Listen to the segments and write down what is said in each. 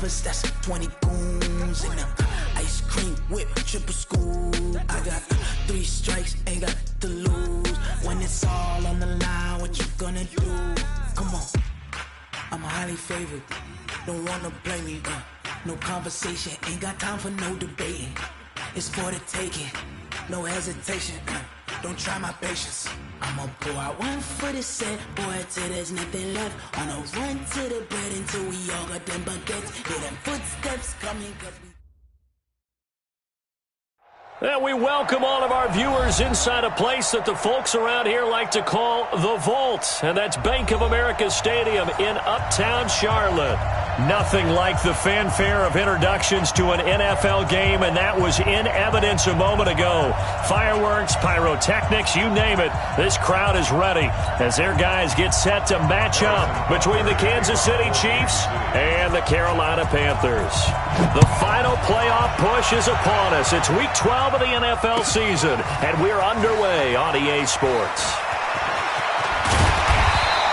lovers, that's 20 goons in them. Ice cream whip, triple scoop. I got 3 strikes, ain't got to lose. When it's all on the line, what you gonna do? Come on, I'm highly favored. Don't wanna blame me. No conversation, ain't got time for no debating. It's for the taking, no hesitation. Don't try my patience. I'ma pour out one for the set, boy, till there's nothing left. On a run to the bread until we all got them baguettes. Hear them footsteps coming, 'cause we... And we welcome all of our viewers inside a place that the folks around here like to call the Vault. And that's Bank of America Stadium in Uptown Charlotte. Nothing like the fanfare of introductions to an NFL game, and that was in evidence a moment ago. Fireworks, pyrotechnics, you name it. This crowd is ready as their guys get set to match up between the Kansas City Chiefs and the Carolina Panthers. The final playoff push is upon us. It's Week 12 of the NFL season, and we're underway on EA Sports.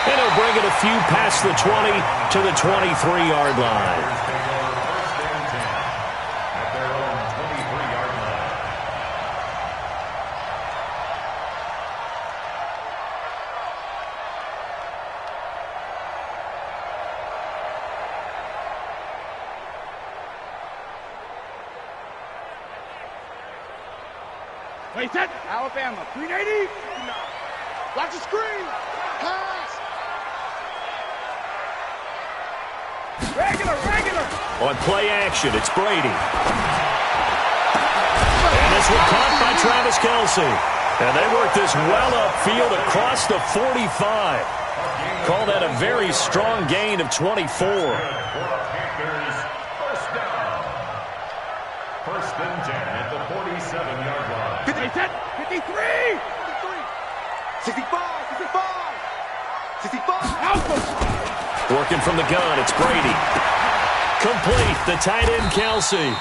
And he'll bring it a few past the 20 to the 23-yard line. Wait, set. Alabama, 380. Watch the screen. Pass. Regular. On play action, it's Brady. And this one caught by Travis Kelce. And they work this well upfield across the 45. Call that a very strong gain of 24. First and 10 at the 47-yard line. 53. 65. Alpha. Working from the gun, it's Brady. Complete, the tight end Kelce.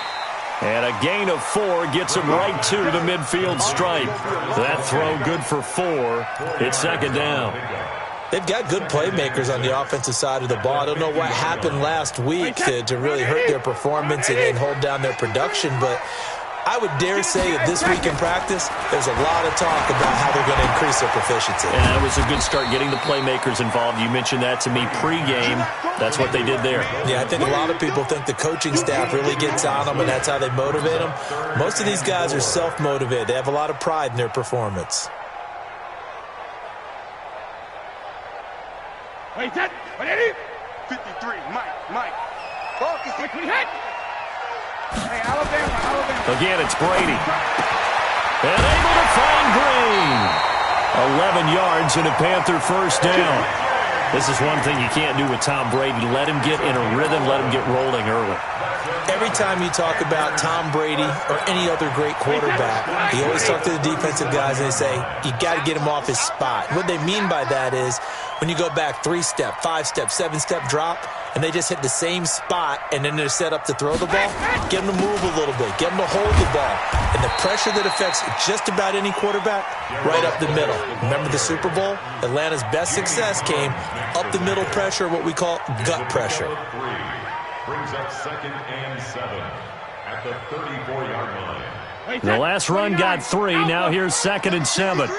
And a gain of 4 gets him right to the midfield stripe. That throw good for 4. It's second down. They've got good playmakers on the offensive side of the ball. I don't know what happened last week to really hurt their performance and hold down their production, but I would dare say that this week in practice, there's a lot of talk about how they're going to increase their proficiency. And that was a good start getting the playmakers involved. You mentioned that to me pregame. That's what they did there. Yeah, I think a lot of people think the coaching staff really gets on them, and that's how they motivate them. Most of these guys are self-motivated. They have a lot of pride in their performance. Wait, set. 180. 53. Mike. Focus. Quickly hit. Hey, Alabama. Again, it's Brady. And able to find Green. 11 yards and a Panther first down. This is one thing you can't do with Tom Brady. Let him get in a rhythm. Let him get rolling early. Every time you talk about Tom Brady or any other great quarterback, you always talk to the defensive guys and they say, you got to get him off his spot. What they mean by that is when you go back 3-step, 5-step, 7-step drop, and they just hit the same spot, and then they're set up to throw the ball, get them to move a little bit, get them to hold the ball. And the pressure that affects just about any quarterback, right up the middle. Remember the Super Bowl? Atlanta's best success came up the middle pressure, what we call gut pressure. Brings up second and 7 at the 34-yard line. The last run got 3. Now here's second and 7. 53.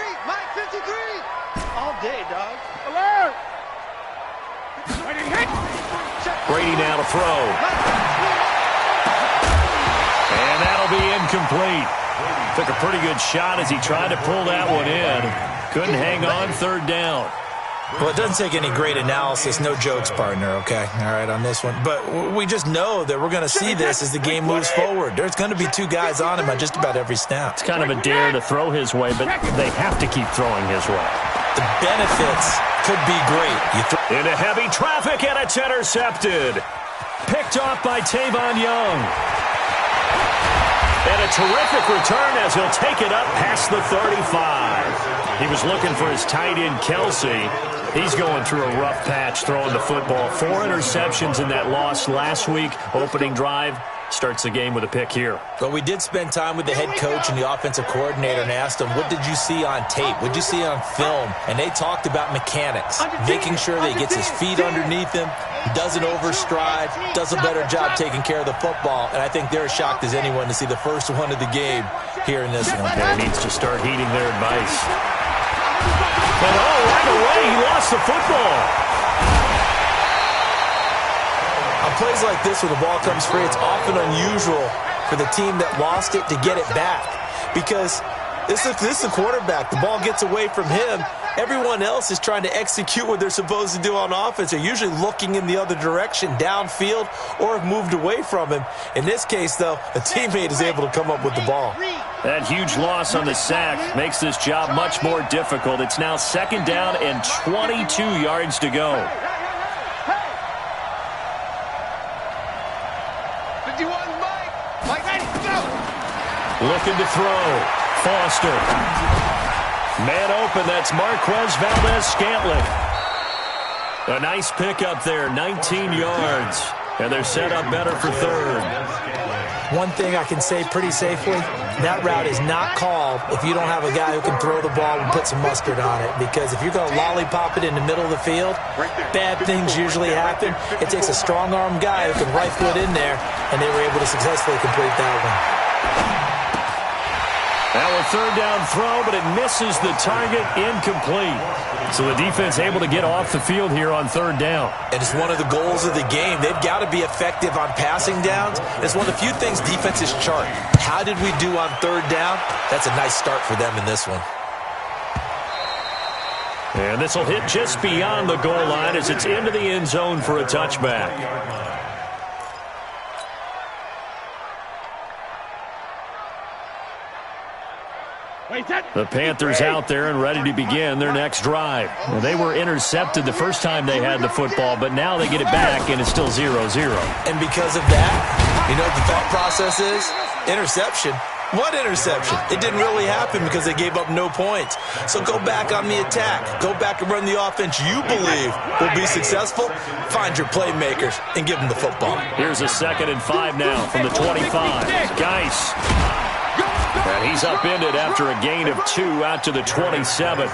All day, dog. Alert. Brady now to throw. And that'll be incomplete. Took a pretty good shot as he tried to pull that one in. Couldn't hang on, third down. Well, it doesn't take any great analysis. No jokes, partner, okay? All right, on this one. But we just know that we're going to see this as the game moves forward. There's going to be 2 guys on him on just about every snap. It's kind of a dare to throw his way, but they have to keep throwing his way. The benefits could be great. Into heavy traffic, and it's intercepted. Picked off by Tavon Young. And a terrific return as he'll take it up past the 35. He was looking for his tight end, Kelce. He's going through a rough patch throwing the football. 4 interceptions in that loss last week. Opening drive, starts the game with a pick here. Well, we did spend time with the head coach and the offensive coordinator and asked them, what did you see on tape? What did you see on film? And they talked about mechanics, making sure that he gets his feet underneath him, doesn't overstride, does a better job taking care of the football. And I think they're as shocked as anyone to see the first one of the game here in this one. He needs to start heeding their advice. And right away, he lost the football. On plays like this, where the ball comes free, it's often unusual for the team that lost it to get it back. Because this is the quarterback. The ball gets away from him. Everyone else is trying to execute what they're supposed to do on offense. They're usually looking in the other direction, downfield, or have moved away from him. In this case, though, a teammate is able to come up with the ball. That huge loss on the sack makes this job much more difficult. It's now 2nd down and 22 yards to go. Looking to throw. Foster. Man open, that's Marquez Valdez-Scantling. A nice pickup there, 19 yards. And they're set up better for 3rd. One thing I can say pretty safely, that route is not called if you don't have a guy who can throw the ball and put some mustard on it. Because if you're going to lollipop it in the middle of the field, bad things usually happen. It takes a strong-arm guy who can rifle it in there, and they were able to successfully complete that one. Now a 3rd down throw, but it misses the target, incomplete. So the defense able to get off the field here on 3rd down. And it's one of the goals of the game. They've got to be effective on passing downs. It's one of the few things defenses chart. How did we do on 3rd down? That's a nice start for them in this one. And this will hit just beyond the goal line as it's into the end zone for a touchback. The Panthers out there and ready to begin their next drive. Well, they were intercepted the first time they had the football, but now they get it back, and it's still 0-0. And because of that, you know what the thought process is? Interception. What interception? It didn't really happen because they gave up no points. So go back on the attack. Go back and run the offense you believe will be successful. Find your playmakers and give them the football. Here's a 2nd and 5 now from the 25. Geis. And he's upended after a gain of 2 out to the 27.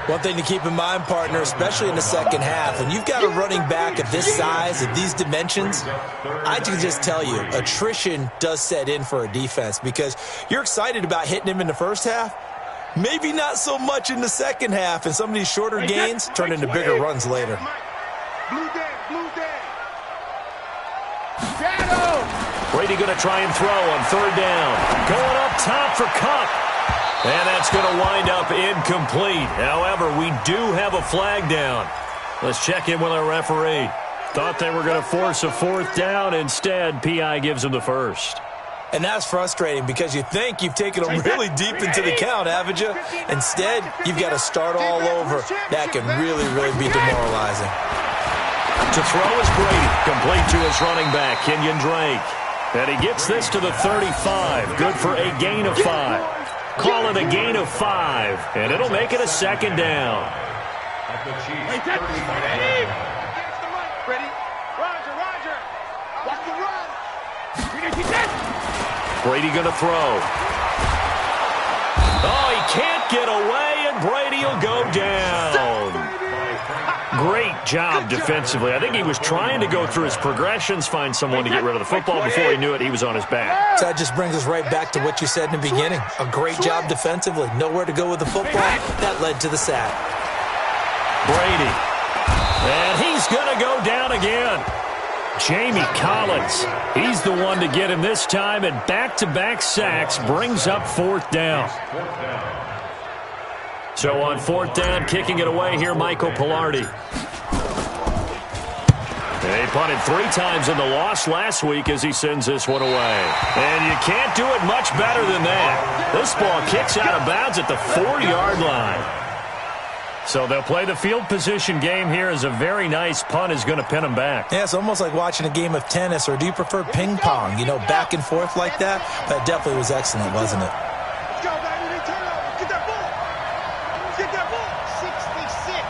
One thing to keep in mind, partner, especially in the second half, when you've got a running back of this size, of these dimensions, I can just tell you, attrition does set in for a defense because you're excited about hitting him in the first half, maybe not so much in the second half, and some of these shorter gains turn into bigger runs later. Brady going to try and throw on 3rd down. Going up top for Cup. And that's going to wind up incomplete. However, we do have a flag down. Let's check in with our referee. Thought they were going to force a 4th down. Instead, PI gives them the first. And that's frustrating because you think you've taken them really deep into the count, haven't you? Instead, you've got to start all over. That can really, really be demoralizing. To throw is Brady. Complete to his running back, Kenyon Drake. And he gets this to the 35. Good for a gain of 5. Call it a gain of 5. And it'll make it a 2nd down. Brady going to throw. Oh, he can't get away, and Brady will go down. Great job defensively. I think he was trying to go through his progressions, find someone to get rid of the football. Before he knew it, he was on his back. So that just brings us right back to what you said in the beginning. A great job defensively. Nowhere to go with the football. That led to the sack. Brady. And he's going to go down again. Jamie Collins. He's the one to get him this time, and back-to-back sacks brings up 4th down. So on 4th down, kicking it away here, Michael Pilardi. They punted 3 times in the loss last week as he sends this one away. And you can't do it much better than that. This ball kicks out of bounds at the 4-yard line. So they'll play the field position game here as a very nice punt is going to pin them back. Yeah, it's almost like watching a game of tennis, or do you prefer ping pong? You know, back and forth like that? That definitely was excellent, wasn't it? Let's go, baby. Turn over. Get that ball. Get that ball. 66.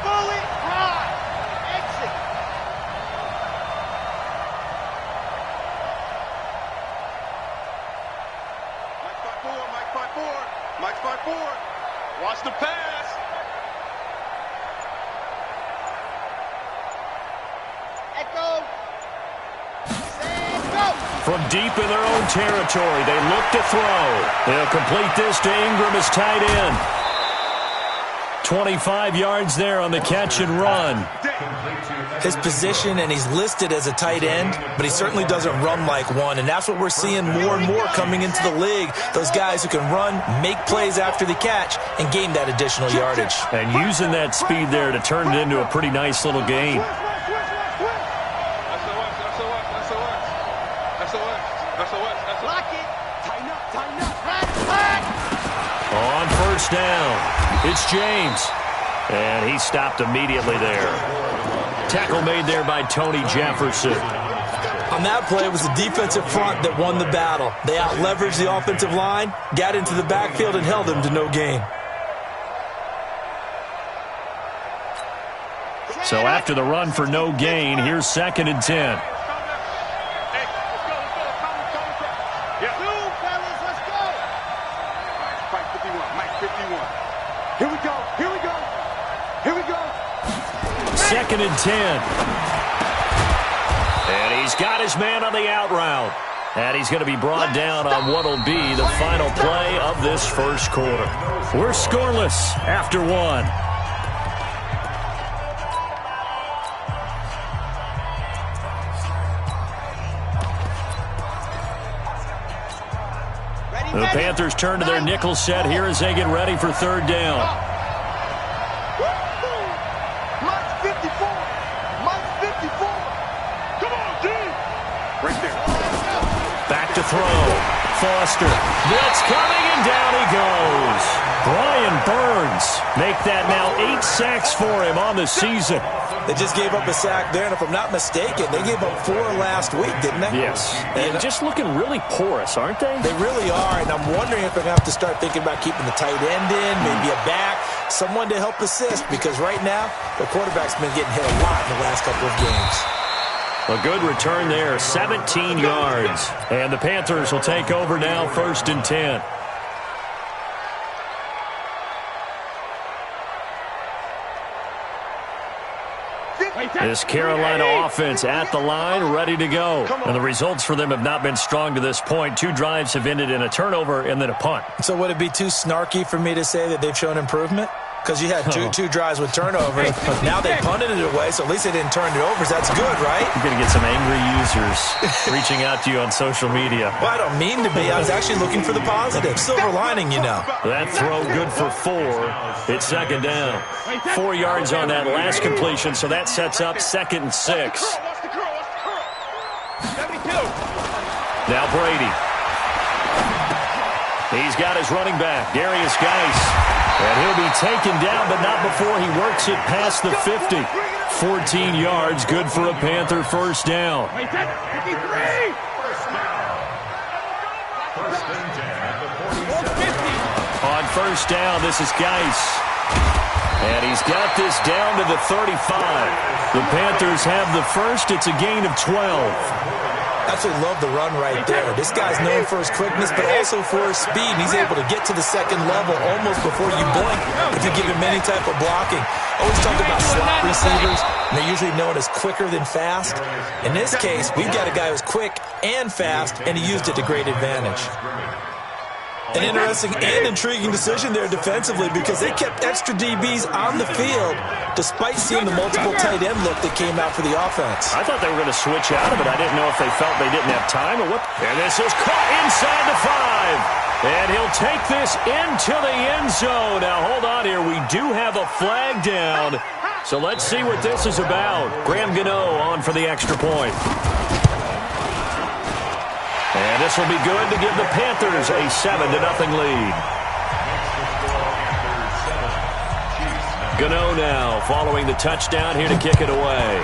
Bullet drive. Exit. Watch the pass. Echo. From deep in their own territory, they look to throw. They'll complete this to Ingram as tight end. 25 yards there on the catch and run. His position, and he's listed as a tight end, but he certainly doesn't run like one, and that's what we're seeing more and more coming into the league. Those guys who can run, make plays after the catch, and gain that additional yardage. And using that speed there to turn it into a pretty nice little gain. On first down, it's James. And he stopped immediately there. Tackle made there by Tony Jefferson. On that play, it was the defensive front that won the battle. They out-leveraged the offensive line, got into the backfield, and held them to no gain. So after the run for no gain, here's 2nd and 10. Here we go. Here we go. Here we go. 2nd and 10. And he's got his man on the out route. And he's going to be brought down on what will be the final play of this first quarter. We're scoreless after one. The Panthers turn to their nickel set here as they get ready for 3rd down. Mike 54. Mike 54. Come on, D. Right there. Back to throw. Foster. Blitz coming, and down he goes. Brian Burns make that now 8 sacks for him on the season. They just gave up a sack there, and if I'm not mistaken, they gave up 4 last week, didn't they? Yes. And just looking really porous, aren't they? They really are, and I'm wondering if they're going to have to start thinking about keeping the tight end in, maybe a back, someone to help assist, because right now, the quarterback's been getting hit a lot in the last couple of games. A good return there, 17 yards. And the Panthers will take over now, 1st and 10. This Carolina offense at the line, ready to go. And the results for them have not been strong to this point. 2 drives have ended in a turnover and then a punt. So would it be too snarky for me to say that they've shown improvement? Because you had two drives with turnovers. Now they punted it away, so at least they didn't turn it over. That's good, right? You're going to get some angry users reaching out to you on social media. Well, I don't mean to be. I was actually looking for the positive. Silver lining, you know. That throw good for 4. It's 2nd down. 4 yards on that last completion, so that sets up 2nd and 6. Now Brady. He's got his running back, Darius Geis. And he'll be taken down, but not before he works it past the 50. 14 yards, good for a Panther first down. On first down, this is Geis. And he's got this down to the 35. The Panthers have the first. It's a gain of 12. Absolutely love the run right there. This guy's known for his quickness, but also for his speed. And he's able to get to the 2nd level almost before you blink if you give him any type of blocking. Always talk about slot receivers, and they're usually known as quicker than fast. In this case, we've got a guy who's quick and fast, and he used it to great advantage. An interesting and intriguing decision there defensively, because they kept extra DBs on the field despite seeing the multiple tight end look that came out for the offense. I thought they were going to switch out of it. I didn't know if they felt they didn't have time or what. And this is caught inside the 5. And he'll take this into the end zone. Now, hold on here. We do have a flag down. So let's see what this is about. Graham Gano on for the extra point. And this will be good to give the Panthers a 7-0 lead. Gano now following the touchdown here to kick it away.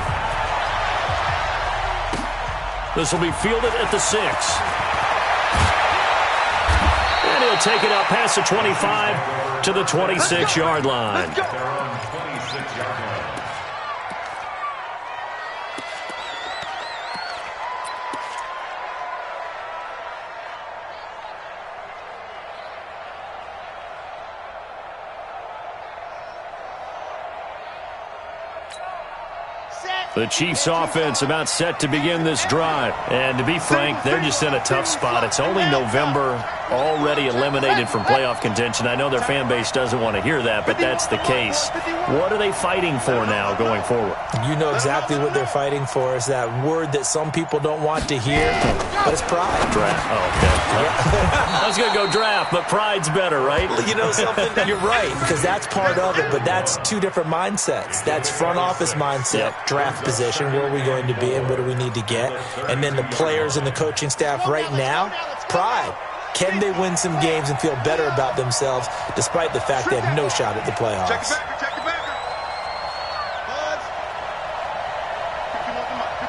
This will be fielded at the 6. And he'll take it out past the 25 to the 26-yard line. The Chiefs offense about set to begin this drive. And to be frank, they're just in a tough spot. It's only November, already eliminated from playoff contention. I know their fan base doesn't want to hear that, but that's the case. What are they fighting for now going forward? You know exactly what they're fighting for. Is that word that some people don't want to hear, but it's pride. Draft. Oh, okay. I was going to go draft, but pride's better, right? You know something? You're right, because that's part of it, but that's two different mindsets. That's front office mindset, draft position, where are we going to be and what do we need to get? And then the players and the coaching staff right now, pride. Can they win some games and feel better about themselves despite the fact they have no shot at the playoffs? Check your backer. Buzz.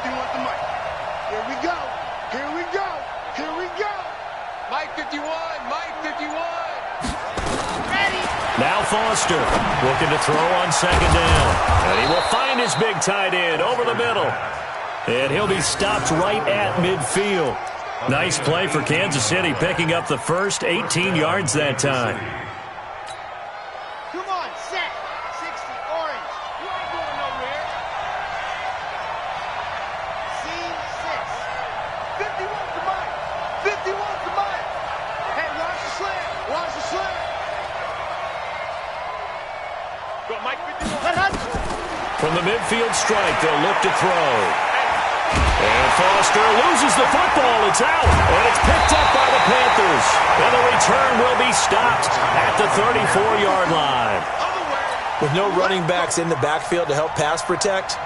51 the mic. Here we go. Mike 51. Ready. Now Foster looking to throw on second down. And he will find his big tight end over the middle. And he'll be stopped right at midfield. Nice play for Kansas City, picking up the first 18 yards that time. Come on, set. 60, orange. You ain't going nowhere. Scene 6. 51's the mic. Hey, watch the slam. Go, Mike 51. From the midfield strike, they'll look to throw. And Foster loses the football. It's out. And it's picked up by the Panthers. And the return will be stopped at the 34-yard line. With no running backs in the backfield to help pass protect,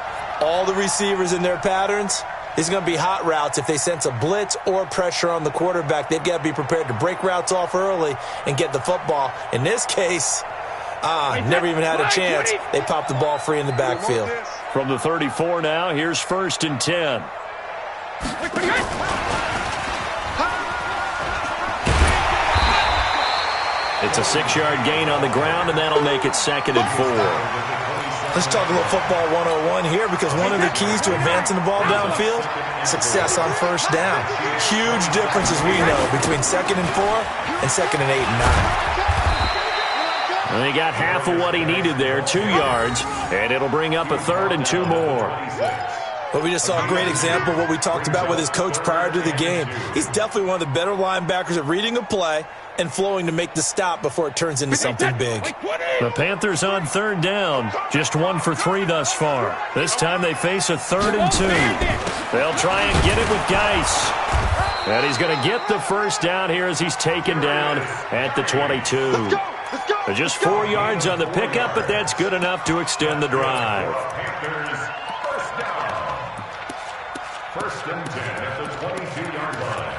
all the receivers in their patterns, it's going to be hot routes. If they sense a blitz or pressure on the quarterback, they've got to be prepared to break routes off early and get the football. In this case, never even had a chance. They popped the ball free in the backfield. From the 34 now, here's 1st and 10. It's a 6-yard gain on the ground, and that'll make it 2nd and 4. Let's talk a little football 101 here, because one of the keys to advancing the ball downfield, success on first down. Huge difference, as we know, between 2nd and 4 and 2nd and 8 and 9. And he got half of what he needed there, 2 yards, and it'll bring up a 3rd and 2 more. But we just saw a great example of what we talked about with his coach prior to the game. He's definitely one of the better linebackers at reading a play and flowing to make the stop before it turns into something big. The Panthers on 3rd down, just 1 for 3 thus far. This time they face a 3rd and 2. They'll try and get it with Geis. And he's going to get the first down here as he's taken down at the 22. Just 4 yards on the pickup, but that's good enough to extend the drive. Panthers, first down. 1st and 10 at the 22-yard line.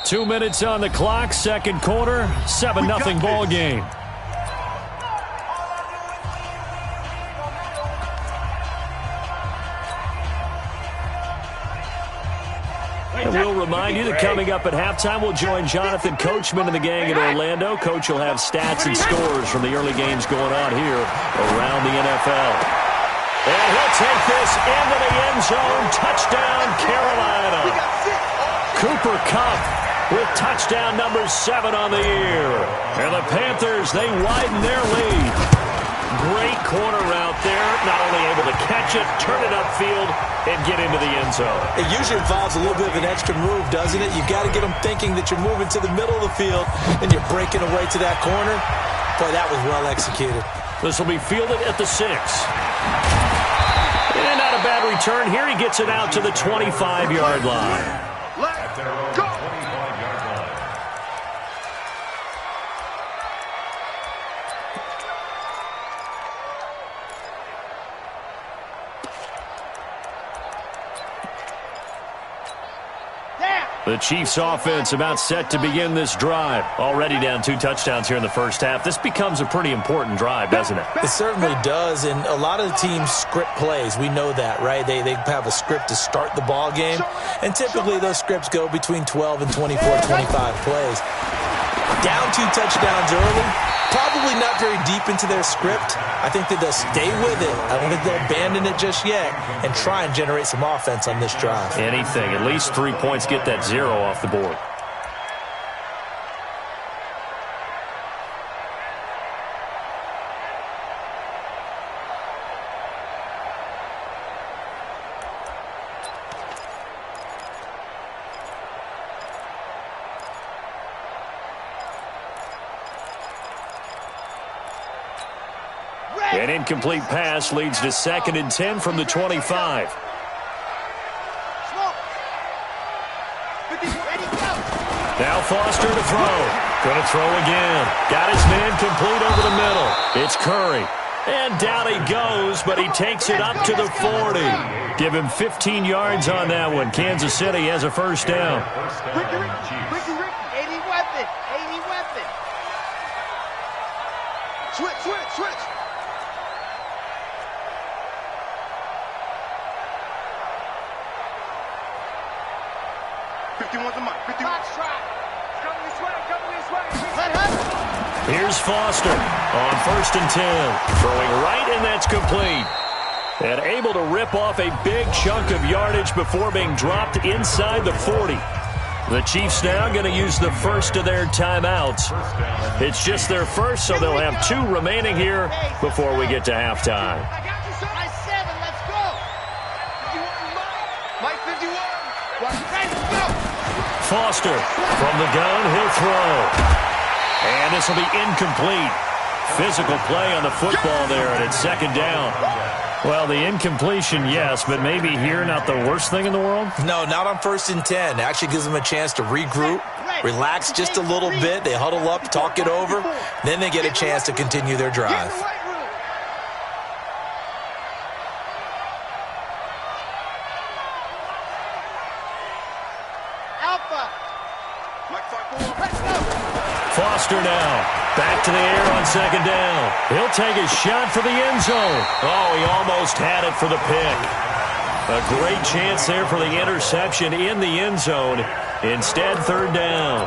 Two minutes on the clock, second quarter, 7-0 ball game. And we'll remind you that coming up at halftime, we'll join Jonathan Coachman and the gang in Orlando. Coach will have stats and scores from the early games going on here around the NFL. And he'll take this into the end zone. Touchdown, Carolina. Cooper Kupp with touchdown number 7 on the year. And the Panthers, they widen their lead. Great corner route there. Not only able to catch it, turn it upfield, and get into the end zone. It usually involves a little bit of an extra move, doesn't it? You've got to get them thinking that you're moving to the middle of the field and you're breaking away to that corner. Boy, that was well executed. This will be fielded at the 6. And not a bad return here. He gets it out to the 25-yard line. At their own 25-yard line. The Chiefs offense about set to begin this drive. Already down 2 touchdowns here in the first half. This becomes a pretty important drive, doesn't it? It certainly does, and a lot of the teams script plays. We know that, right? They have a script to start the ball game, and typically those scripts go between 12 and 24, 25 plays. Down 2 touchdowns early, probably not very deep into their script. I think that they'll stay with it. I don't think they'll abandon it just yet and try and generate some offense on this drive. Anything. At least 3 points, get that 0 off the board. An incomplete pass leads to 2nd and 10 from the 25. Now Foster to throw. Going to throw again. Got his man complete over the middle. It's Curry. And down he goes, but he takes it up to the 40. Give him 15 yards on that one. Kansas City has a first down. Ricky, 80 weapon. Switch. 51's the mic. 51. Come this way. Here's Foster on 1st and 10. Throwing right, and that's complete. And able to rip off a big chunk of yardage before being dropped inside the 40. The Chiefs now going to use the first of their timeouts. It's just their first, so they'll have 2 remaining here before we get to halftime. I got you, son. My 7. Let's go. 51. Mike 51. Let's go. Foster from the gun. He'll throw. And this will be incomplete. Physical play on the football there, and it's 2nd down. Well, the incompletion, yes, but maybe here not the worst thing in the world? No, not on 1st and 10. It actually gives them a chance to regroup, relax just a little bit. They huddle up, talk it over. Then they get a chance to continue their drive. Foster now. Back to the air on 2nd down. He'll take a shot for the end zone. Oh, he almost had it for the pick. A great chance there for the interception in the end zone. Instead, 3rd down.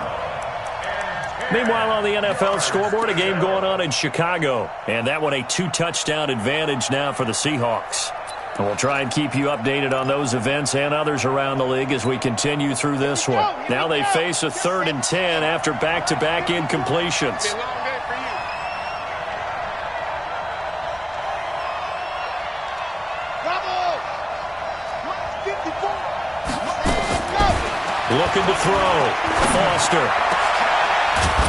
Meanwhile, on the NFL scoreboard, a game going on in Chicago. And that one a 2-touchdown advantage now for the Seahawks. And we'll try and keep you updated on those events and others around the league as we continue through this one. Now they face a 3rd and 10 after back-to-back incompletions. Looking to throw. Foster.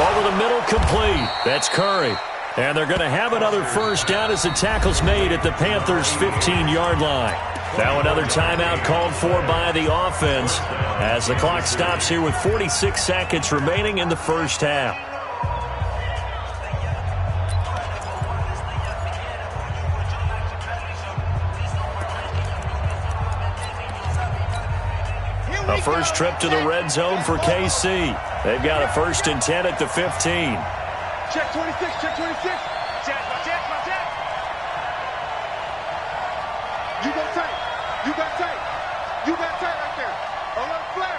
Over the middle, complete. That's Curry. And they're going to have another first down as the tackle's made at the Panthers' 15-yard line. Now another timeout called for by the offense as the clock stops here with 46 seconds remaining in the first half. A first trip to the red zone for KC. They've got a 1st and 10 at the 15. Check 26, check 26. Check. You got tight right there. Alert flare.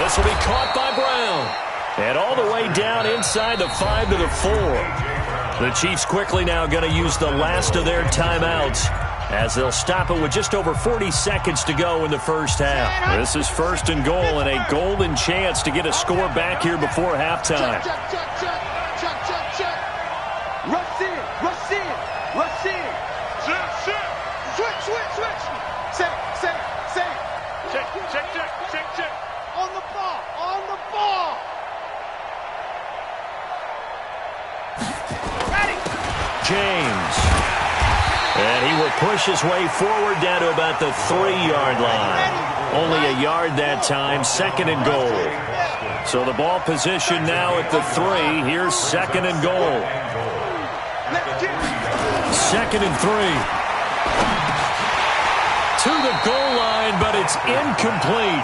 This will be caught by Brown. And all the way down inside the 5 to the 4. The Chiefs quickly now going to use the last of their timeouts as they'll stop it with just over 40 seconds to go in the first half. This is 1st and goal and a golden chance to get a score back here before halftime. Check. Rush in. Switch. Say. Check. On the ball. Ready. James. And he will push his way forward down to about the 3-yard line. Only a yard that time, 2nd and goal. So the ball position now at the 3. Here's 2nd and goal. 2nd and 3. To the goal line, but it's incomplete.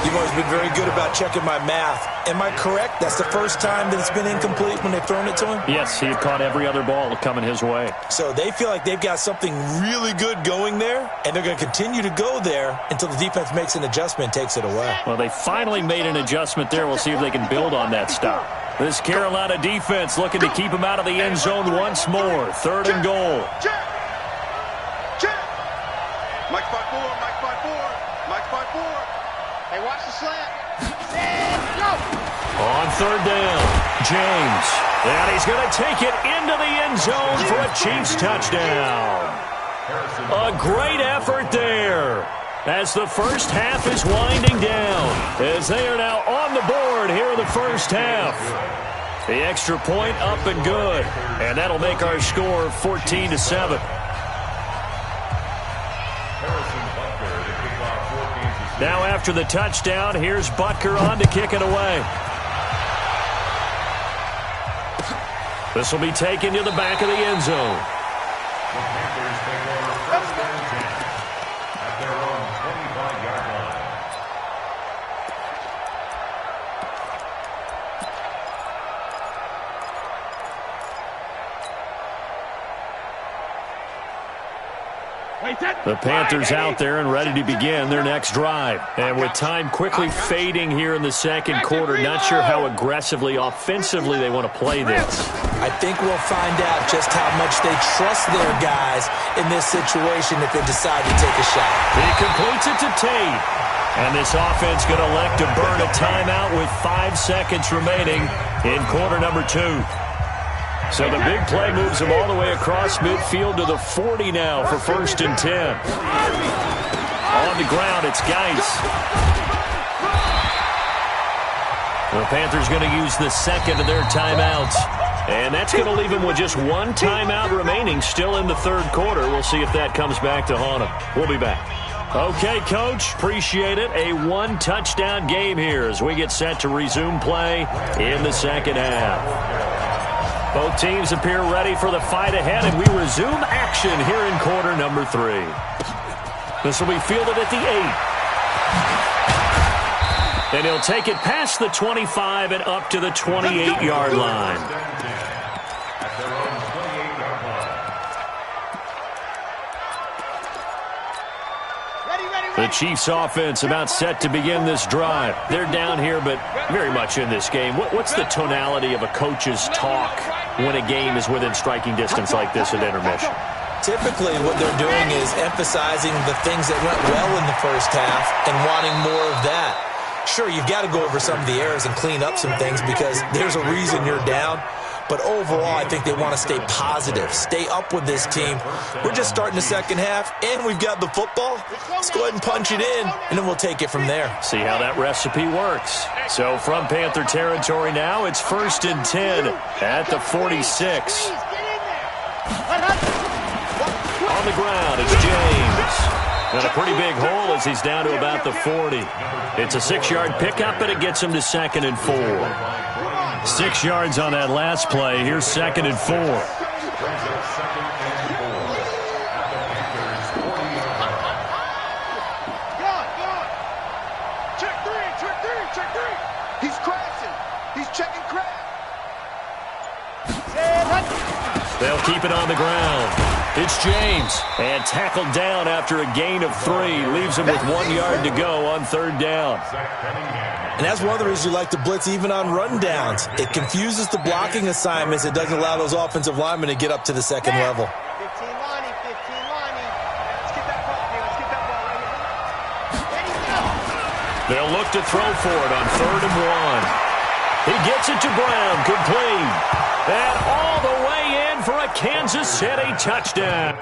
You've always been very good about checking my math. Am I correct? That's the first time that it's been incomplete when they've thrown it to him? Yes, he had caught every other ball coming his way. So they feel like they've got something really good going there, and they're going to continue to go there until the defense makes an adjustment and takes it away. Well, they finally made an adjustment there. We'll see if they can build on that stop. This Carolina defense looking to keep him out of the end zone once more. 3rd and goal. Check. Mike 5-4. Hey, watch the slant. Go. On 3rd down, James. And he's going to take it into the end zone for a Chiefs touchdown. A great effort there. as the first half is winding down, as they are now on the board here in the first half. The extra point up and good, and that'll make our score 14-7. Now after the touchdown, here's Butker on to kick it away. This will be taken to the back of the end zone. The Panthers take over first and 10 at their own 25-yard line. The Panthers out there and ready to begin their next drive. And with time quickly fading here in the second quarter, not sure how aggressively, offensively they want to play this. I think we'll find out just how much they trust their guys in this situation if they decide to take a shot. He completes it to Tate. And this offense going to elect to burn a timeout with 5 seconds remaining in quarter number 2. So the big play moves them all the way across midfield to the 40 now for first and 10. On the ground, it's Geis. The Panthers going to use the second of their timeouts. And that's going to leave them with just one timeout remaining still in the third quarter. We'll see if that comes back to haunt them. We'll be back. Okay, Coach, appreciate it. A one-touchdown game here as we get set to resume play in the second half. Both teams appear ready for the fight ahead, and we resume action here in quarter number 3. This will be fielded at the 8. And he'll take it past the 25 and up to the 28-yard line. At their own 28-yard line. The Chiefs offense about set to begin this drive. They're down here, but very much in this game. What's the tonality of a coach's talk when a game is within striking distance like this at intermission? Typically, what they're doing is emphasizing the things that went well in the first half and wanting more of that. Sure, you've got to go over some of the errors and clean up some things because there's a reason you're down. But overall, I think they want to stay positive, stay up with this team. We're just starting the second half, and we've got the football. Let's go ahead and punch it in, and then we'll take it from there. See how that recipe works. So from Panther territory now, it's first and 10 at the 46. On the ground, it's James. And a pretty big hole as he's down to about the 40. It's a 6-yard pickup, but it gets him to second and 4. 6 yards on that last play. Here's second and 4. Check three. He's crashing. He's checking crash. They'll keep it on the ground. It's James. And tackled down after a gain of 3. Leaves him with 1 yard to go on third down. And that's one of the reasons you like to blitz even on rundowns. It confuses the blocking assignments. It doesn't allow those offensive linemen to get up to the second level. 15 Lonnie. Let's get that ball here. Let's get that ball right here. They'll look to throw for it on third and 1. He gets it to Brown, complete. And all the way in for a Kansas City touchdown.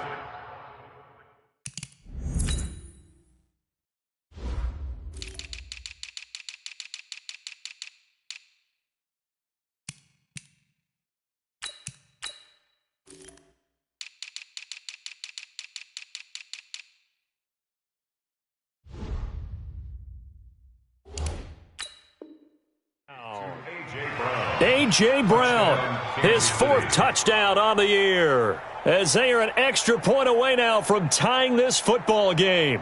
A.J. Brown, his 4th touchdown on the year, as they are an extra point away now from tying this football game.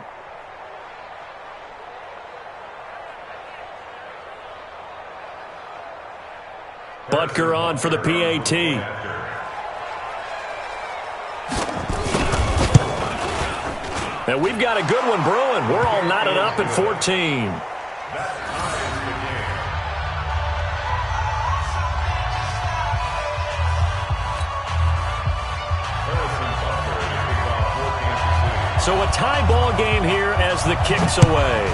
Butker on for the PAT. And we've got a good one brewing. We're all knotted up at 14. So a tie ball game here as the kick's away.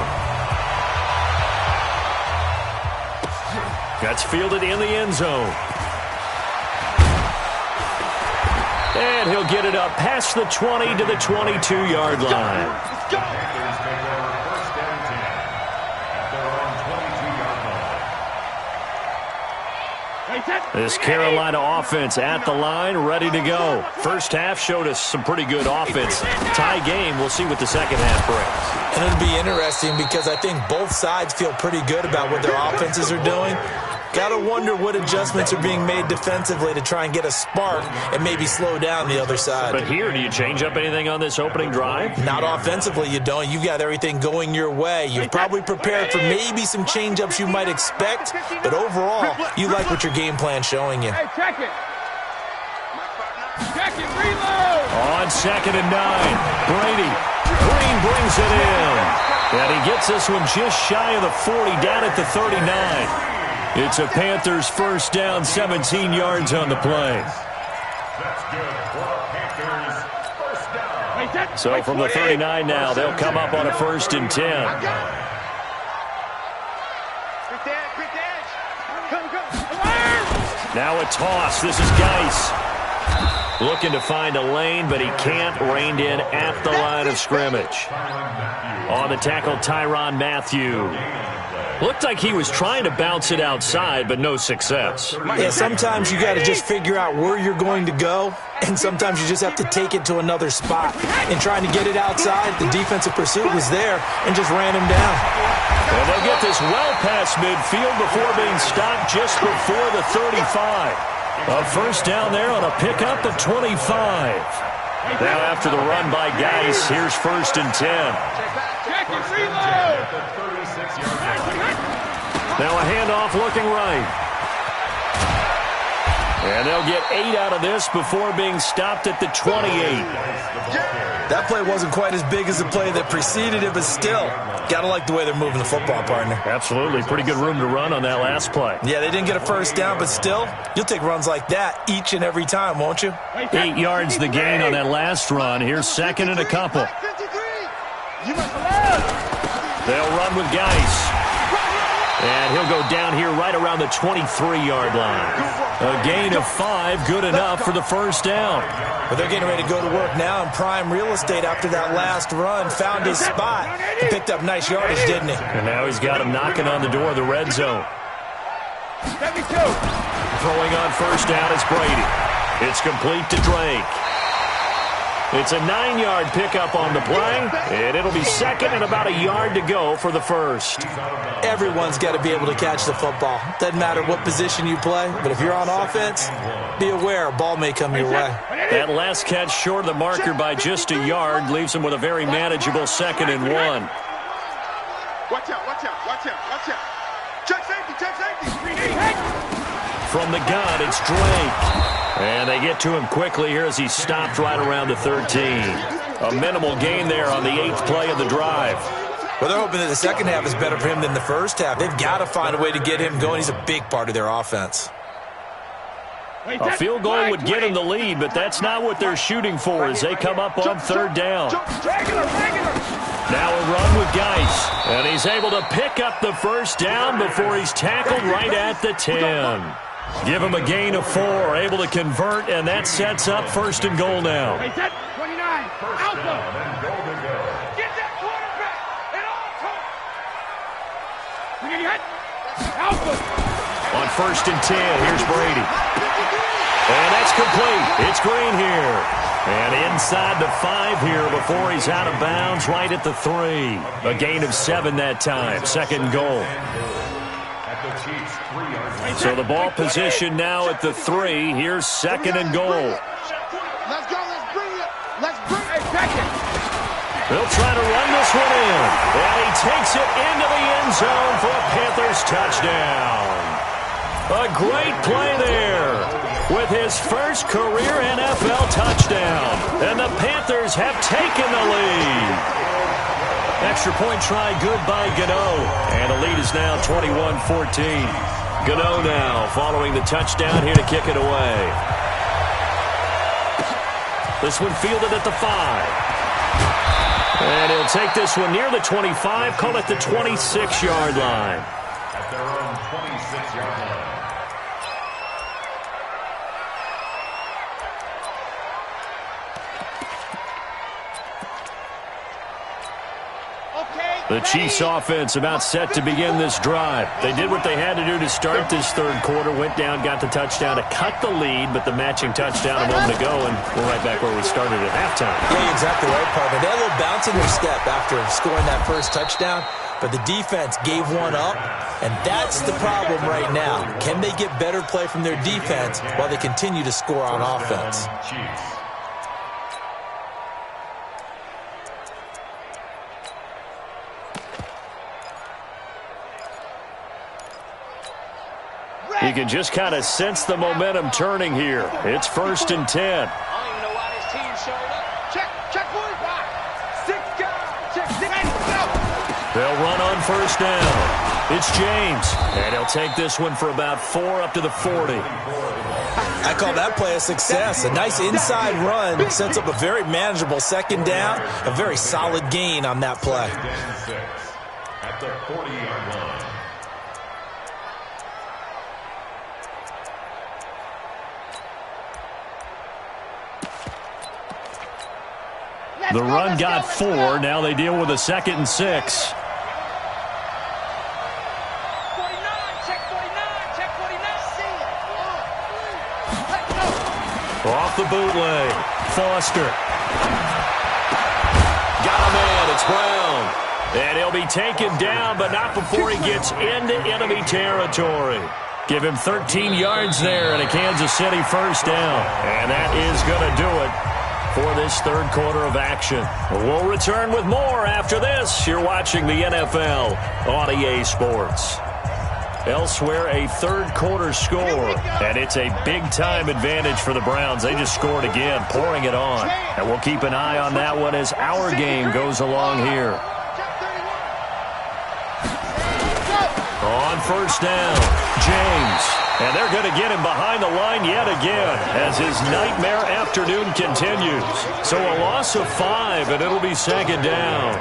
That's fielded in the end zone. And he'll get it up past the 20 to the 22-yard line. Panthers take over first and 10 at their own 22-yard line. This Carolina offense at the line, ready to go. First half showed us some pretty good offense. Tie game, we'll see what the second half brings. And it'll be interesting because I think both sides feel pretty good about what their offenses are doing. Got to wonder what adjustments are being made defensively to try and get a spark and maybe slow down the other side. But here, do you change up anything on this opening drive? Not offensively, you don't. You've got everything going your way. You've probably prepared for maybe some change-ups you might expect, but overall, you like what your game plan's showing you. Hey, check it. Check it, reload. On 2nd and 9, Brady. Green brings it in. And he gets this one just shy of the 40, down at the 39. It's a Panthers first down, 17 yards on the play. That's good for Panthers first down. So from the 39 now, they'll come up on a 1st and 10. Now a toss. This is Geis. Looking to find a lane, but he can't. Reined in at the line of scrimmage. On the tackle, Tyrann Mathieu. Looked like he was trying to bounce it outside, but no success. Yeah, sometimes you got to just figure out where you're going to go, and sometimes you just have to take it to another spot. In trying to get it outside, the defensive pursuit was there and just ran him down. And they'll get this well past midfield before being stopped just before the 35. A first down there on a pickup at 25. Now after the run by Geis, here's 1st and 10. Now a handoff looking right. And they'll get 8 out of this before being stopped at the 28. That play wasn't quite as big as the play that preceded it, but still, got to like the way they're moving the football, partner. Absolutely. Pretty good room to run on that last play. Yeah, they didn't get a first down, but still, you'll take runs like that each and every time, won't you? 8 yards the gain on that last run. Here's 2nd and a couple. They'll run with Geis. And he'll go down here right around the 23-yard line. A gain of 5, good enough for the first down. But they're getting ready to go to work now in prime real estate after that last run. Found his spot and picked up nice yardage, didn't he? And now he's got him knocking on the door of the red zone. 72. Throwing on first down is Brady. It's complete to Drake. It's a 9-yard pickup on the play, and it'll be 2nd and about a yard to go for the first. Everyone's got to be able to catch the football. Doesn't matter what position you play, but if you're on offense, be aware a ball may come your way. That last catch short of the marker by just a yard leaves him with a very manageable 2nd and 1. Watch out, watch out, watch out, watch out. Check safety, check safety. From the gun, it's Drake. And they get to him quickly here as he's stopped right around the 13. A minimal gain there on the 8th play of the drive. Well, they're hoping that the second half is better for him than the first half. They've got to find a way to get him going. He's a big part of their offense. A field goal would get him the lead, but that's not what they're shooting for as they come up on 3rd down. Now a run with Geis, and he's able to pick up the first down before he's tackled right at the 10. Give him a gain of 4, able to convert, and that sets up 1st and goal now. 29, Alpha. Get that quarterback at all times. Alpha. On 1st and 10, here's Brady. And that's complete. It's Green here. And inside the 5 here before he's out of bounds right at the 3. A gain of 7 that time. 2nd and goal. So the ball position now at the 3. Here's 2nd and goal. Let's go. Let's bring it. Let's bring it. They'll try to run this one in. And he takes it into the end zone for a Panthers touchdown. A great play there with his first career NFL touchdown. And the Panthers have taken the lead. Extra point try good by Gano. And the lead is now 21-14. Gano now following the touchdown here to kick it away. This one fielded at the 5. And he'll take this one near the 25, call it the 26-yard line. At their own 26-yard line. The Chiefs offense about set to begin this drive. They did what they had to do to start this third quarter, went down, got the touchdown to cut the lead, but the matching touchdown a moment ago, and we're right back where we started at halftime. Yeah, exactly right, partner. They had a little bounce in their step after scoring that first touchdown, but the defense gave one up, and that's the problem right now. Can they get better play from their defense while they continue to score on offense? You can just kind of sense the momentum turning here. It's 1st and 10. I don't even know why this team showed up. Check, boys. 6 guys. Check, 6. Go. They'll run on 1st down. It's James, and he'll take this one for about 4 up to the 40. I call that play a success. A nice inside run sets up a very manageable 2nd down, a very solid gain on that play. At the 40-yard line. The run got 4. Now they deal with a 2nd and 6. 49. Check 49. Check 49. See it. Let's go. Off the bootleg. Foster. Got a man. It's Brown. And he'll be taken down, but not before he gets into enemy territory. Give him 13 yards there and a Kansas City 1st down. And that is going to do it for this third quarter of action. We'll return with more after this. You're watching the NFL on EA Sports. Elsewhere, a third quarter score, and it's a big-time advantage for the Browns. They just scored again, pouring it on. And we'll keep an eye on that one as our game goes along here. On 1st down, James. And they're going to get him behind the line yet again as his nightmare afternoon continues. So a loss of 5, and it'll be 2nd down.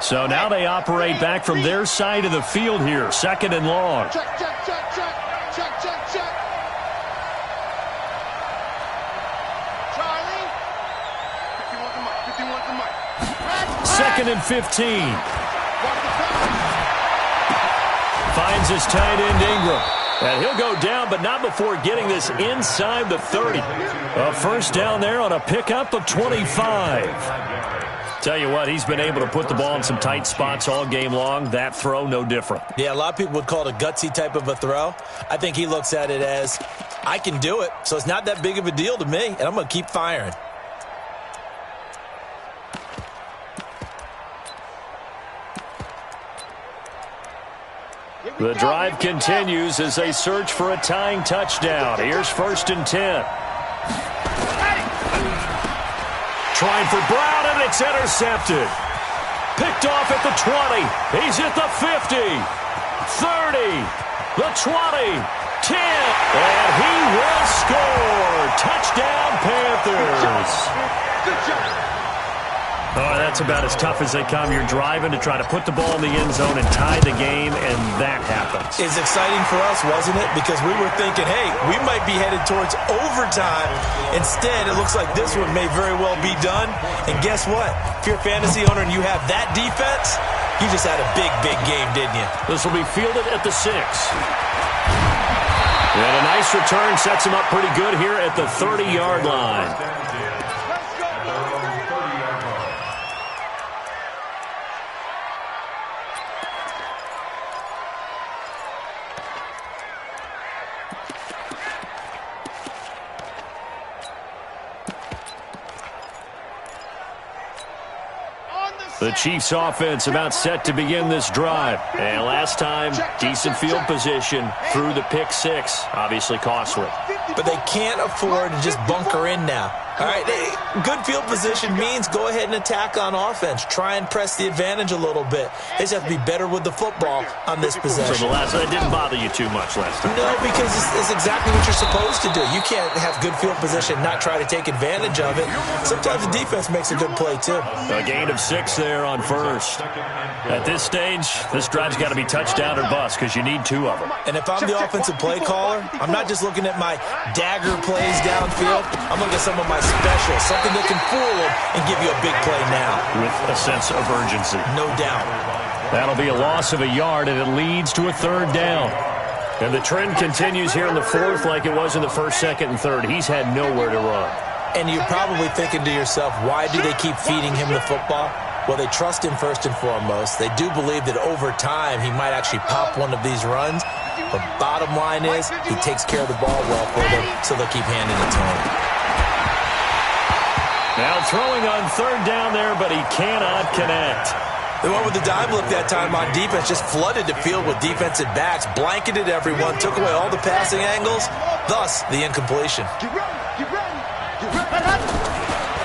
So now they operate back from their side of the field here, 2nd and long. Check. 2nd and 15. Finds his tight end Ingram. And he'll go down, but not before getting this inside the 30. A 1st down there on a pickup of 25. Tell you what, he's been able to put the ball in some tight spots all game long. That throw, no different. Yeah, a lot of people would call it a gutsy type of a throw. I think he looks at it as, I can do it, so it's not that big of a deal to me, and I'm going to keep firing. The drive continues as they search for a tying touchdown. Here's 1st and 10. Trying for Brown, and it's intercepted. Picked off at the 20. He's at the 50. 30. The 20. 10. And he will score. Touchdown, Panthers. Good job. Oh, that's about as tough as they come. You're driving to try to put the ball in the end zone and tie the game, and that happens. It's exciting for us, wasn't it? Because we were thinking, hey, we might be headed towards overtime. Instead, it looks like this one may very well be done. And guess what? If you're a fantasy owner and you have that defense, you just had a big, big game, didn't you? This will be fielded at the 6. And a nice return sets him up pretty good here at the 30-yard line. The Chiefs offense about set to begin this drive. And last time, decent field position through the pick 6. Obviously costly. but they can't afford to just bunker in now. All right, good field position means go ahead and attack on offense. Try and press the advantage a little bit. They just have to be better with the football on this possession. So that didn't bother you too much last time? No, because it's exactly what you're supposed to do. You can't have good field position and not try to take advantage of it. Sometimes the defense makes a good play, too. A gain of 6 there on first. At this stage, this drive's got to be touchdown or bust because you need 2 of them. And if I'm the offensive play caller, I'm not just looking at my dagger plays downfield. I'm looking at some of my specials, something that can fool them and give you a big play now. With a sense of urgency. No doubt. That'll be a loss of a yard, and it leads to a 3rd down. And the trend continues here in the 4th like it was in the 1st, 2nd, and 3rd. He's had nowhere to run. And you're probably thinking to yourself, why do they keep feeding him the football? Well, they trust him first and foremost. They do believe that over time he might actually pop one of these runs. But bottom line is he takes care of the ball well for them, so they'll keep handing it to him. Now throwing on 3rd down there, but he cannot connect. The one with the dime look that time on defense just flooded the field with defensive backs, blanketed everyone, took away all the passing angles, thus the incompletion.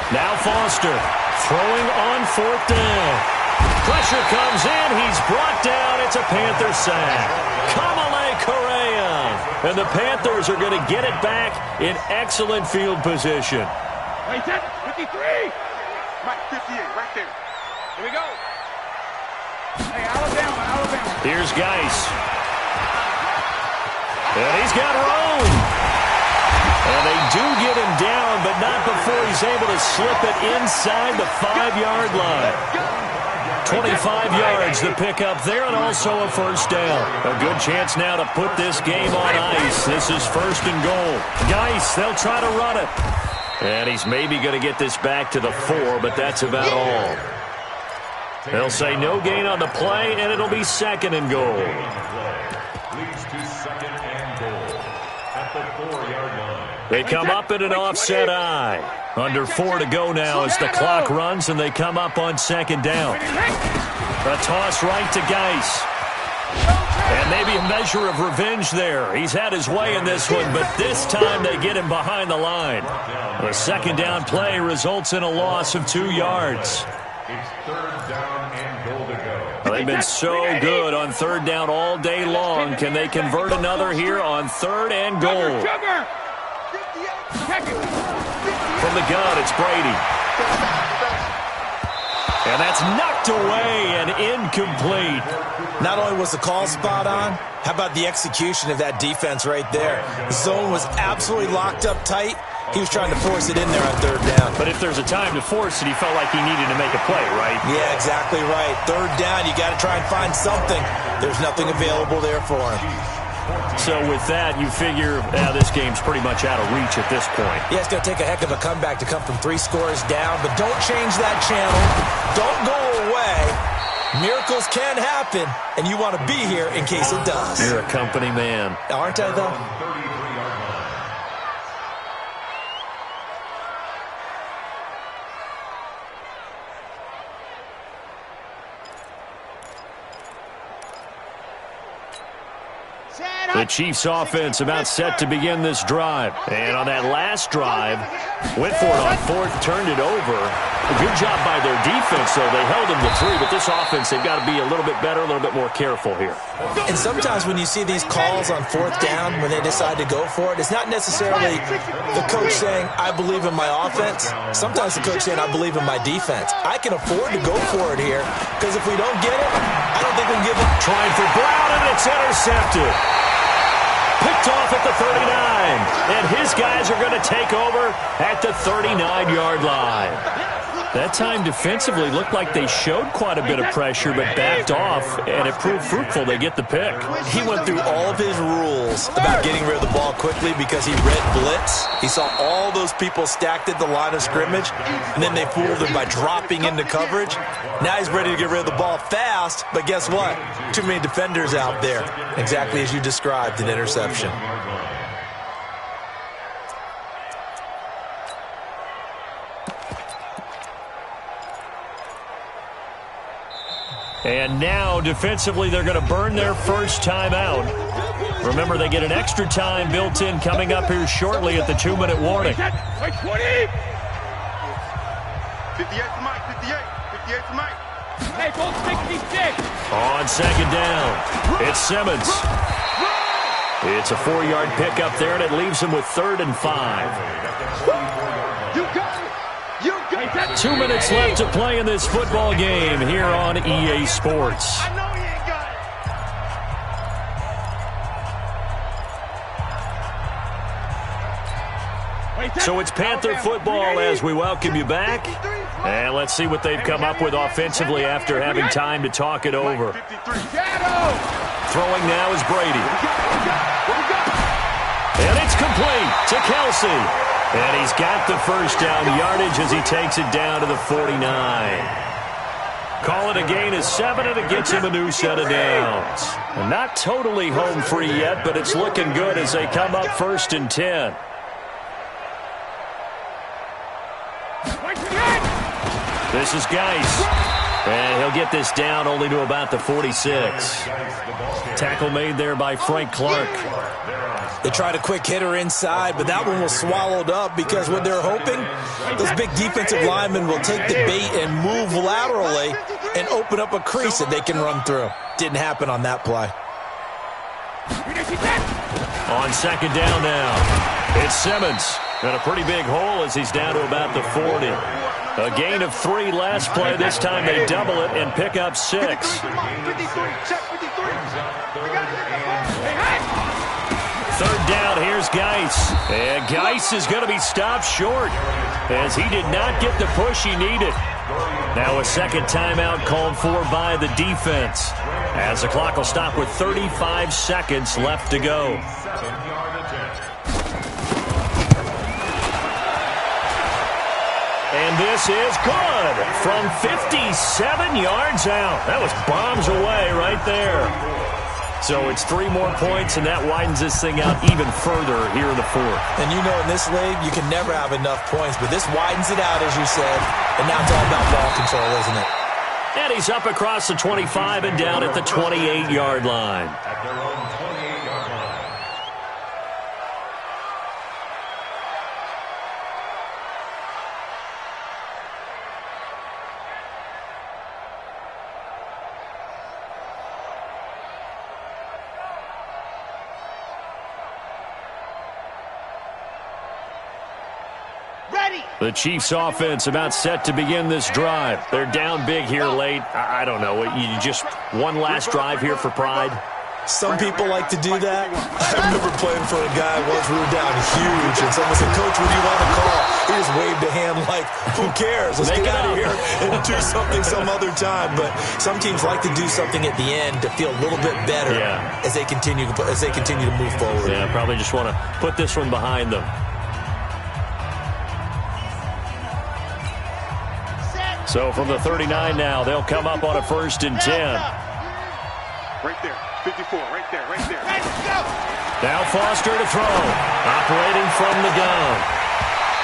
Now Foster throwing on 4th down. Pressure comes in. He's brought down. It's a Panther sack. Kamale Correa. And the Panthers are going to get it back in excellent field position. Hey, 53. Right, 58, right there. Here we go. Hey, Alabama. Here's Geis. And he's got room. And they do get him down, but not before he's able to slip it inside the 5-yard line. 25 yards the pickup there, and also a 1st down. A good chance now to put this game on ice. This is 1st and goal. Geis, they'll try to run it. And he's maybe going to get this back to the 4, but that's about all. They'll say no gain on the play, and it'll be 2nd and goal. Leads to 2nd and goal at the 4-yard line. They come up in an offset eye. Under 4 to go now as the clock runs, and they come up on 2nd down. A toss right to Geis. And maybe a measure of revenge there. He's had his way in this one, but this time they get him behind the line. The 2nd down play results in a loss of 2 yards. It's 3rd down and goal to go. They've been so good on 3rd down all day long. Can they convert another here on 3rd and goal? From the gun, it's Brady. And that's knocked away and incomplete. Not only was the call spot on, how about the execution of that defense right there? The zone was absolutely locked up tight. He was trying to force it in there on 3rd down. But if there's a time to force it, he felt like he needed to make a play, right? Yeah, exactly right. 3rd down, you got to try and find something. There's nothing available there for him. So with that, you figure this game's pretty much out of reach at this point. Yeah, it's going to take a heck of a comeback to come from 3 scores down, but don't change that channel. Don't go away. Miracles can happen, and you want to be here in case it does. You're a company man. Aren't I, though? The Chiefs offense about set to begin this drive. And on that last drive, went for it on 4th, turned it over. A good job by their defense, though. They held them to 3, but this offense, they've got to be a little bit better, a little bit more careful here. And sometimes when you see these calls on 4th down, when they decide to go for it, it's not necessarily the coach saying, I believe in my offense. Sometimes the coach saying, I believe in my defense. I can afford to go for it here, because if we don't get it, I don't think we'll give it. Trying for Brown, and it's intercepted. Picked off at the 39, and his guys are going to take over at the 39-yard line. That time defensively looked like they showed quite a bit of pressure, but backed off, and it proved fruitful. They get the pick. He went through all of his rules about getting rid of the ball quickly because he read blitz. He saw all those people stacked at the line of scrimmage, and then they fooled him by dropping into coverage. Now he's ready to get rid of the ball fast, but guess what? Too many defenders out there. Exactly as you described, an interception. And now, defensively, they're going to burn their first time out. Remember, they get an extra time built in coming up here shortly at the 2-minute warning. 58 to Mike, 58 to Mike. Hey, goal 66. On second down, it's Simmons. It's a 4-yard pickup there, and it leaves him with 3rd and 5. You got it. You got it. 2 minutes left to play in this football game here on EA Sports. I know he ain't got it. So it's Panther football as we welcome you back. And let's see what they've come up with offensively after having time to talk it over. Throwing now is Brady. And it's complete to Kelsey. And he's got the first down yardage as he takes it down to the 49. Call it a gain of 7, and it gets him a new set of downs. And not totally home free yet, but it's looking good as they come up 1st and 10. This is Geis. And he'll get this down only to about the 46. Tackle made there by Frank Clark. They tried a quick hitter inside, but that one was swallowed up because what they're hoping, those big defensive linemen will take the bait and move laterally and open up a crease that they can run through. Didn't happen on that play. On second down now, it's Simmons. And a pretty big hole as he's down to about the 40. A gain of 3 last play. This time they double it and pick up 6. 3rd down, here's Geis. And Geis is going to be stopped short as he did not get the push he needed. Now a second timeout called for by the defense as the clock will stop with 35 seconds left to go. And this is good from 57 yards out. That was bombs away right there. So it's 3 more points, and that widens this thing out even further here in the 4th. And you know in this league, you can never have enough points, but this widens it out, as you said, and now it's all about ball control, isn't it? And he's up across the 25 and down at the 28-yard line. At their own 28-yard line. The Chiefs offense about set to begin this drive. They're down big here late. I don't know. You just one last drive here for pride? Some people like to do that. I remember playing for a guy once. We were down huge, and someone said, "Coach, what do you want to call?" He just waved a hand like, "Who cares? Let's get out of here and do something some other time." But some teams like to do something at the end to feel a little bit better as they continue to move forward. Yeah, probably just want to put this one behind them. So from the 39 now, they'll come up on a 1st and 10. Right there. 54, right there. Now Foster to throw. Operating from the gun.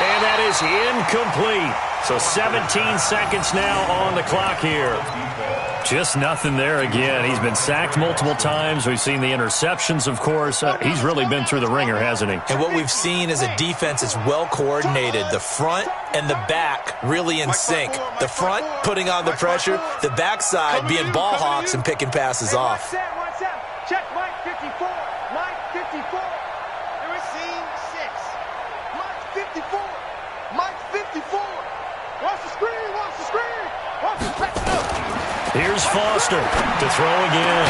And that is incomplete. So 17 seconds now on the clock here. Just nothing there again. He's been sacked multiple times. We've seen the interceptions, of course. He's really been through the ringer, hasn't he? And what we've seen is a defense that's well coordinated. The front and the back really in sync. The front putting on the pressure. The backside being ball hawks and picking passes off. Check Mike 54. Mike 54. There is scene 6. Mike 54. Mike 54. Watch the screen. Watch the screen. Watch the back up. Here's Foster to throw again.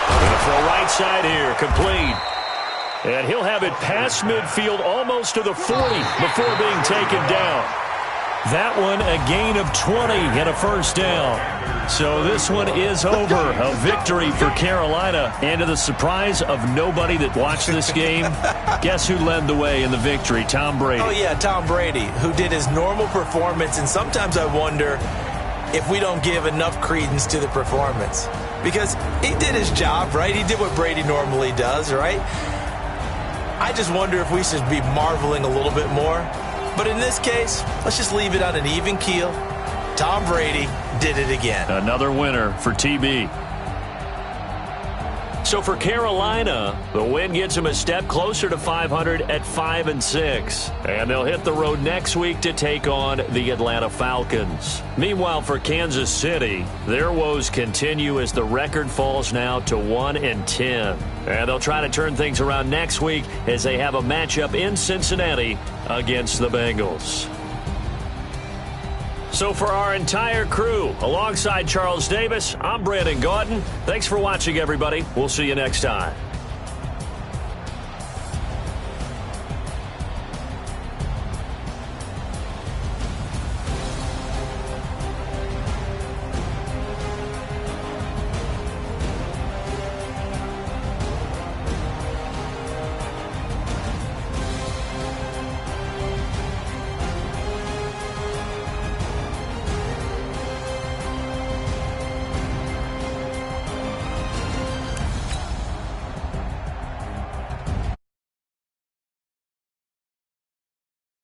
Going to throw right side here. Complete. And he'll have it past midfield almost to the 40 before being taken down. That one a gain of 20 and a 1st down. So this one is over. A victory for Carolina. And to the surprise of nobody that watched this game, guess who led the way in the victory? Tom Brady. Oh, yeah, Tom Brady, who did his normal performance. And sometimes I wonder if we don't give enough credence to the performance. Because he did his job, right? He did what Brady normally does, right? I just wonder if we should be marveling a little bit more. But in this case, let's just leave it on an even keel. Tom Brady did it again. Another winner for TB. So for Carolina, the win gets them a step closer to 500 at 5-6. And they'll hit the road next week to take on the Atlanta Falcons. Meanwhile, for Kansas City, their woes continue as the record falls now to 1-10. And they'll try to turn things around next week as they have a matchup in Cincinnati against the Bengals. So for our entire crew, alongside Charles Davis, I'm Brandon Gaudin. Thanks for watching, everybody. We'll see you next time.